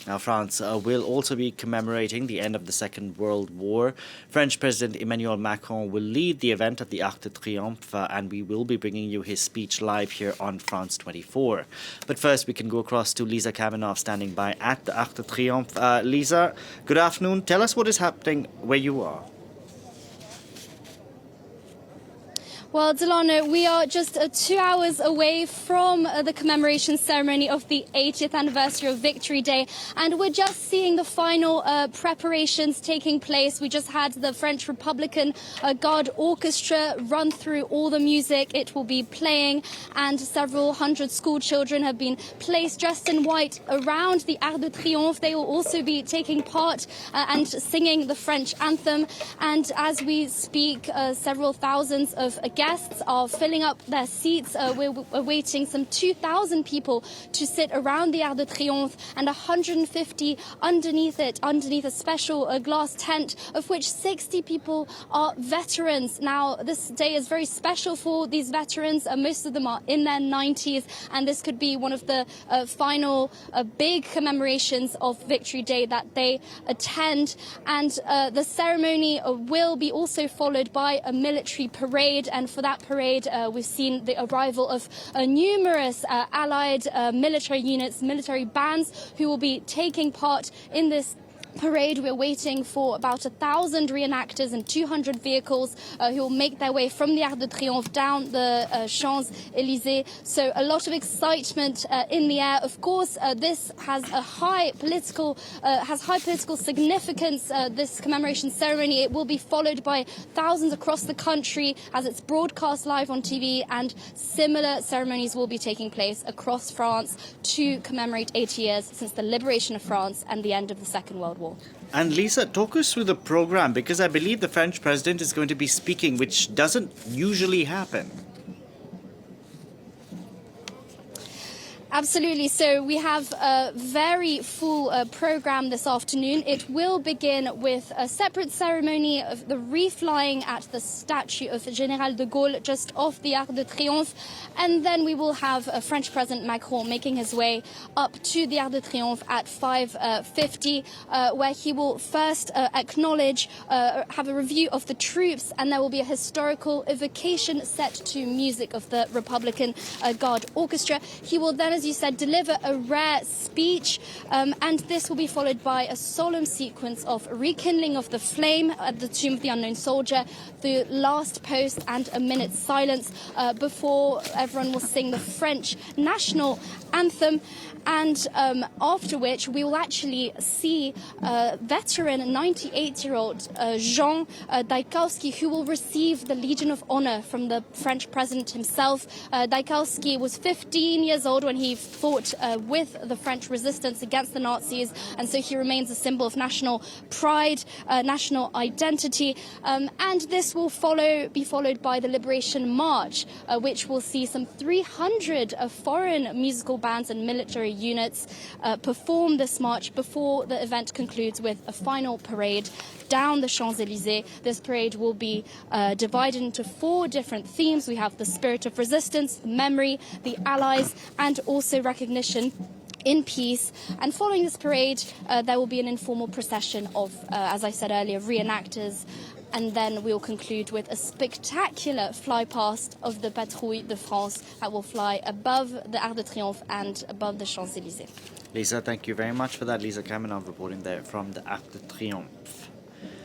Now, France will also be commemorating the end of the Second World War. French President Emmanuel Macron will lead the event at the Arc de Triomphe, and we will be bringing you his speech live here on France 24. But first, we can go across to Liza Kaminov standing by at the Arc de Triomphe. Liza, good afternoon. Tell us what is happening where you are. Well, Delano, we are just 2 hours away from the commemoration ceremony of the 80th anniversary of Victory Day, and we're just seeing the final preparations taking place. We just had the French Republican Guard Orchestra run through all the music it will be playing, and several hundred school children have been placed dressed in white around the Arc de Triomphe. They will also be taking part and singing the French anthem, and as we speak, several thousands of guests are filling up their seats. We're awaiting some 2,000 people to sit around the Arc de Triomphe, and 150 underneath a special glass tent, of which 60 people are veterans. Now, this day is very special for these veterans. Most of them are in their 90s, and this could be one of the final big commemorations of Victory Day that they attend. And the ceremony will be also followed by a military parade, and for that parade, we've seen the arrival of numerous allied military units, military bands, who will be taking part in this parade. We're waiting for about 1,000 reenactors and 200 vehicles who will make their way from the Arc de Triomphe down the Champs-Élysées. So a lot of excitement in the air. Of course, this has a high political significance. This commemoration ceremony, it will be followed by thousands across the country as it's broadcast live on TV, and similar ceremonies will be taking place across France to commemorate 80 years since the liberation of France and the end of the Second World War. And Lisa, talk us through the program, because I believe the French president is going to be speaking, which doesn't usually happen. Absolutely. So we have a very full program this afternoon. It will begin with a separate ceremony of the reflying at the statue of General de Gaulle just off the Arc de Triomphe. And then we will have French President Macron making his way up to the Arc de Triomphe at 5:50, where he will first acknowledge, have a review of the troops, and there will be a historical evocation set to music of the Republican Guard Orchestra. He will then, as you said, deliver a rare speech, and this will be followed by a solemn sequence of rekindling of the flame at the tomb of the unknown soldier, the last post, and a minute's silence before everyone will sing the French national anthem. And after which we will actually see veteran 98-year-old Jean Dajkowski, who will receive the Legion of Honor from the French president himself. Dajkowski was 15 years old when he fought with the French resistance against the Nazis, and so he remains a symbol of national pride, national identity. And this will be followed by the Liberation March, which will see some 300 foreign musical bands and military units perform this march before the event concludes with a final parade down the Champs-Élysées. This parade will be divided into 4 different themes. We have the spirit of resistance, memory, the Allies, and also recognition in peace. And following this parade, there will be an informal procession of, as I said earlier, reenactors. And then we will conclude with a spectacular fly past of the Patrouille de France that will fly above the Arc de Triomphe and above the Champs-Élysées. Lisa, thank you very much for that. Liza Kaminov reporting there from the Arc de Triomphe.